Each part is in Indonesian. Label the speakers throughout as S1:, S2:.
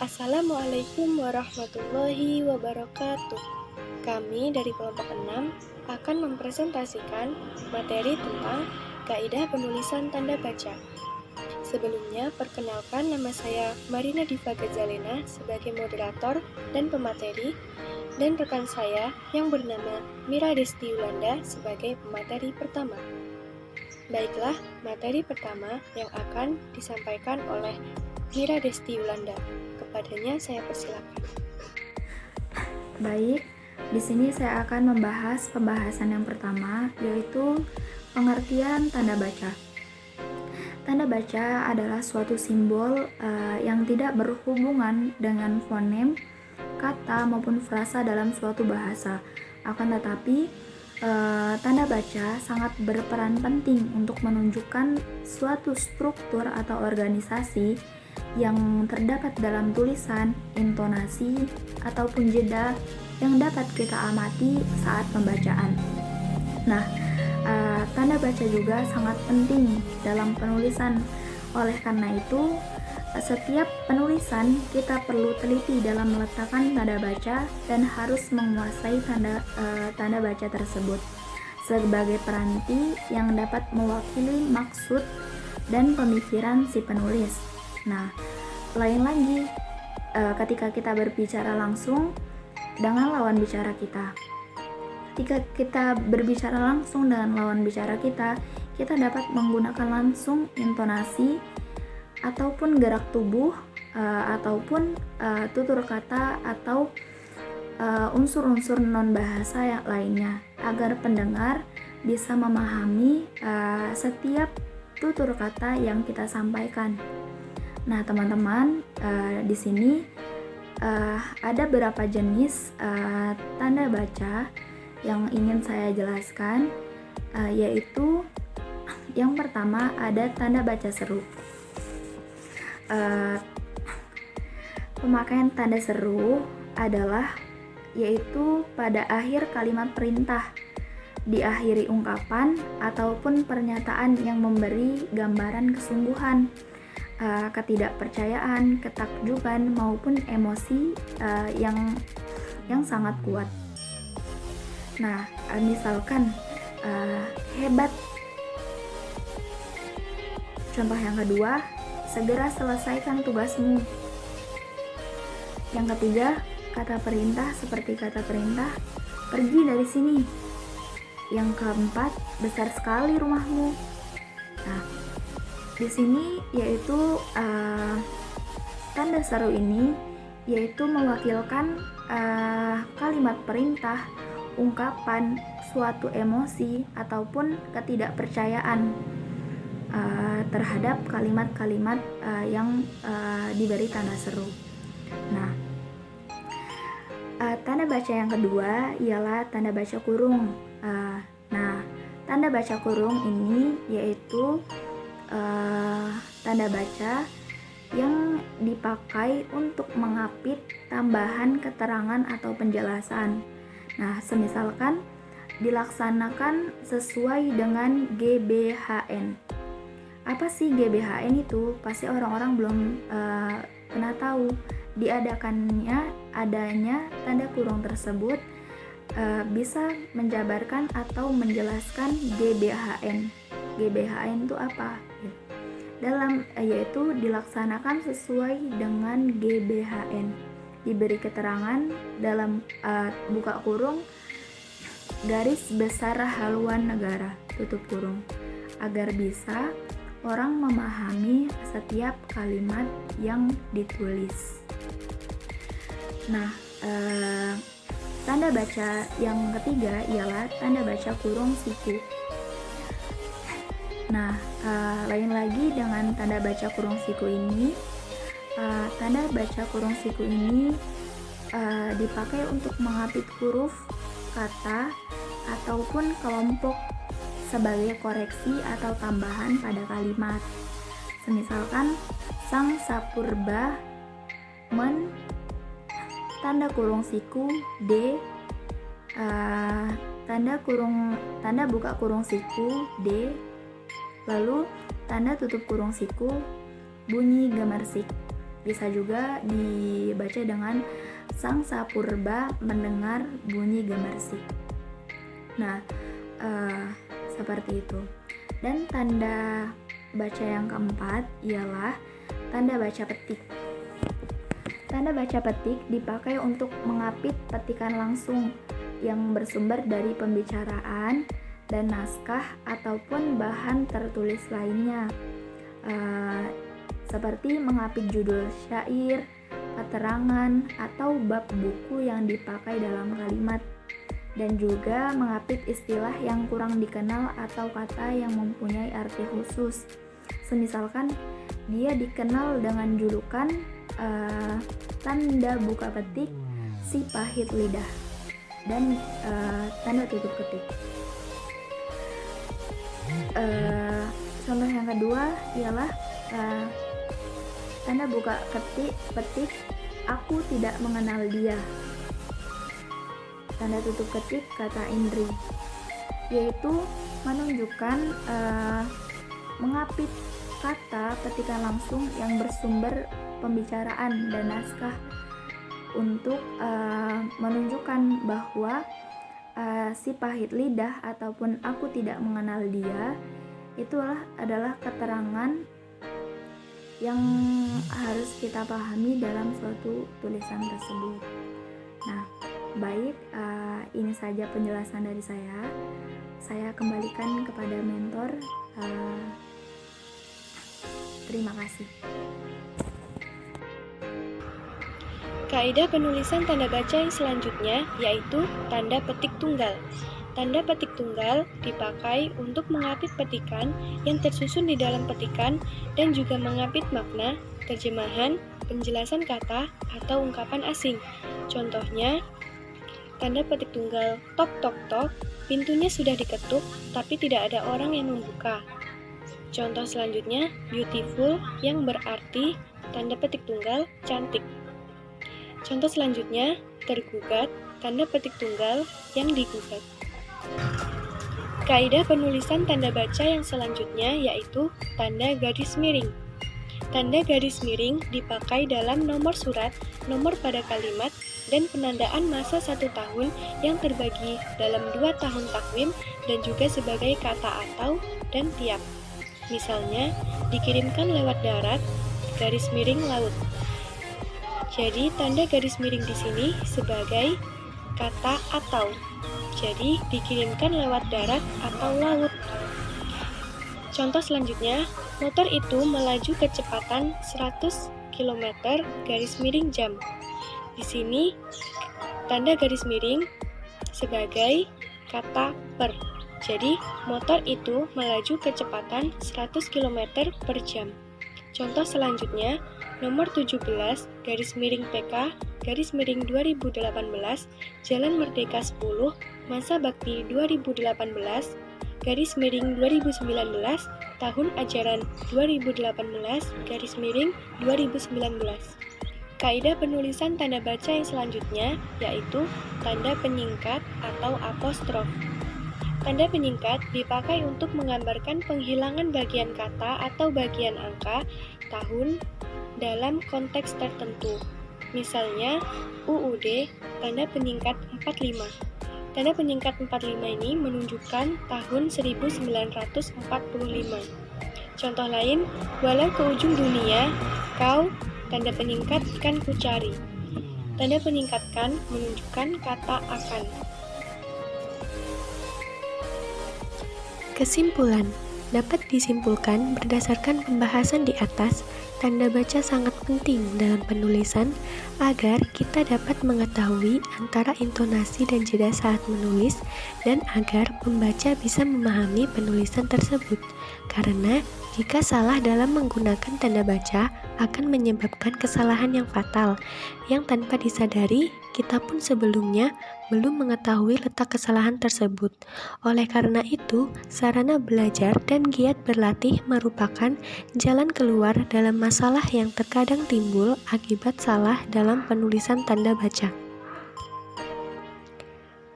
S1: Assalamualaikum warahmatullahi wabarakatuh. Kami dari kelompok 6 akan mempresentasikan materi tentang kaidah penulisan tanda baca. Sebelumnya, perkenalkan nama saya Marina Diva Gazalena sebagai moderator dan pemateri, dan rekan saya yang bernama Mira Desti Yulanda sebagai pemateri pertama. Baiklah, materi pertama yang akan disampaikan oleh Mira Desti Yulanda. Kepadanya saya persilakan.
S2: Baik, di sini saya akan membahas pembahasan yang pertama, yaitu pengertian tanda baca. Tanda baca adalah suatu simbol yang tidak berhubungan dengan fonem, kata maupun frasa dalam suatu bahasa. Akan tetapi, tanda baca sangat berperan penting untuk menunjukkan suatu struktur atau organisasi yang terdapat dalam tulisan, intonasi, ataupun jeda yang dapat kita amati saat pembacaan. Nah, tanda baca juga sangat penting dalam penulisan. Oleh karena itu, setiap penulisan kita perlu teliti dalam meletakkan tanda baca dan harus menguasai tanda baca tersebut sebagai peranti yang dapat mewakili maksud dan pemikiran si penulis. Nah, lain lagi ketika kita berbicara langsung dengan lawan bicara kita. Ketika kita berbicara langsung dengan lawan bicara kita dapat menggunakan langsung intonasi ataupun gerak tubuh ataupun tutur kata atau unsur-unsur non bahasa yang lainnya agar pendengar bisa memahami setiap tutur kata yang kita sampaikan. Nah, teman-teman, di sini ada beberapa jenis tanda baca yang ingin saya jelaskan, yaitu yang pertama ada tanda baca seru. Pemakaian tanda seru adalah yaitu pada akhir kalimat perintah, diakhiri ungkapan ataupun pernyataan yang memberi gambaran kesungguhan, ketidakpercayaan, ketakjuban maupun emosi yang sangat kuat. Nah, misalkan hebat. Contoh yang kedua, segera selesaikan tugasmu. Yang ketiga, kata perintah seperti kata perintah, pergi dari sini. Yang keempat, besar sekali rumahmu. Nah, di sini yaitu tanda seru ini yaitu mewakilkan kalimat perintah, ungkapan, suatu emosi ataupun ketidakpercayaan terhadap kalimat-kalimat yang diberi tanda seru. Nah, tanda baca yang kedua ialah tanda baca kurung. Nah, tanda baca kurung ini yaitu tanda baca yang dipakai untuk mengapit tambahan keterangan atau penjelasan. Nah, semisalkan dilaksanakan sesuai dengan GBHN. Apa sih GBHN itu? Pasti orang-orang belum pernah tahu. Adanya tanda kurung tersebut bisa menjabarkan atau menjelaskan GBHN. GBHN itu apa? Yaitu dilaksanakan sesuai dengan GBHN. Diberi keterangan dalam buka kurung garis besar haluan negara tutup kurung agar bisa orang memahami setiap kalimat yang ditulis. Nah, tanda baca yang ketiga ialah tanda baca kurung siku. Nah, lain lagi dengan tanda baca kurung siku ini, tanda baca kurung siku ini dipakai untuk mengapit huruf, kata, ataupun kelompok sebagai koreksi atau tambahan pada kalimat. Semisalkan, sang sapurba men tanda kurung siku D tanda buka kurung siku D, lalu tanda tutup kurung siku bunyi gemersik. Bisa juga dibaca dengan sang sapurba mendengar bunyi gemersik. Nah, seperti itu. Dan tanda baca yang keempat ialah tanda baca petik. Tanda baca petik dipakai untuk mengapit petikan langsung yang bersumber dari pembicaraan dan naskah ataupun bahan tertulis lainnya, seperti mengapit judul syair, keterangan, atau bab buku yang dipakai dalam kalimat, dan juga mengapit istilah yang kurang dikenal atau kata yang mempunyai arti khusus. Semisalkan dia dikenal dengan julukan tanda buka petik si pahit lidah dan tanda tutup ketik. Contoh yang kedua ialah tanda buka petik aku tidak mengenal dia. Tanda tutup ketik kata Indri, yaitu menunjukkan mengapit kata petikan langsung yang bersumber pembicaraan dan naskah untuk menunjukkan bahwa si pahit lidah ataupun aku tidak mengenal dia itulah adalah keterangan yang harus kita pahami dalam suatu tulisan tersebut. Nah, baik, ini saja penjelasan dari saya. Saya kembalikan kepada mentor. Terima kasih.
S1: Kaidah penulisan tanda baca yang selanjutnya yaitu tanda petik tunggal. Tanda petik tunggal dipakai untuk mengapit petikan yang tersusun di dalam petikan dan juga mengapit makna, terjemahan, penjelasan kata, atau ungkapan asing. Contohnya, tanda petik tunggal tok tok tok, pintunya sudah diketuk tapi tidak ada orang yang membuka. Contoh selanjutnya, beautiful yang berarti tanda petik tunggal cantik. Contoh selanjutnya, tergugat, tanda petik tunggal yang digugat. Kaidah penulisan tanda baca yang selanjutnya yaitu tanda garis miring. Tanda garis miring dipakai dalam nomor surat, nomor pada kalimat, dan penandaan masa 1 tahun yang terbagi dalam 2 tahun takwim dan juga sebagai kata atau dan tiap. Misalnya, dikirimkan lewat darat, garis miring laut. Jadi, tanda garis miring di sini sebagai kata atau. Jadi, dikirimkan lewat darat atau laut. Contoh selanjutnya, motor itu melaju kecepatan 100 km garis miring jam. Di sini, tanda garis miring sebagai kata per. Jadi, motor itu melaju kecepatan 100 km per jam. Contoh selanjutnya, nomor 17, garis miring PK, garis miring 2018, Jalan Merdeka 10, Masa Bakti 2018, garis miring 2019, tahun ajaran 2018, garis miring 2019. Kaidah penulisan tanda baca yang selanjutnya yaitu tanda penyingkat atau apostrof. Tanda penyingkat dipakai untuk menggambarkan penghilangan bagian kata atau bagian angka, tahun, dalam konteks tertentu. Misalnya, UUD, tanda penyingkat 45. Tanda penyingkat 45 ini menunjukkan tahun 1945. Contoh lain, walau ke ujung dunia, kau, tanda penyingkat kan kucari. Tanda penyingkat kan menunjukkan kata akan. Kesimpulan, dapat disimpulkan berdasarkan pembahasan di atas, tanda baca sangat penting dalam penulisan agar kita dapat mengetahui antara intonasi dan jeda saat menulis dan agar pembaca bisa memahami penulisan tersebut. Karena jika salah dalam menggunakan tanda baca akan menyebabkan kesalahan yang fatal yang tanpa disadari kita pun sebelumnya belum mengetahui letak kesalahan tersebut. Oleh karena itu, sarana belajar dan giat berlatih merupakan jalan keluar dalam masalah yang terkadang timbul akibat salah dalam penulisan tanda baca.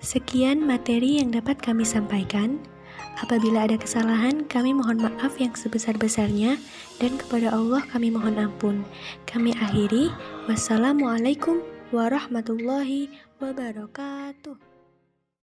S1: Sekian materi yang dapat kami sampaikan. Apabila ada kesalahan, kami mohon maaf yang sebesar-besarnya, dan kepada Allah kami mohon ampun. Kami akhiri, wassalamualaikum warahmatullahi wabarakatuh.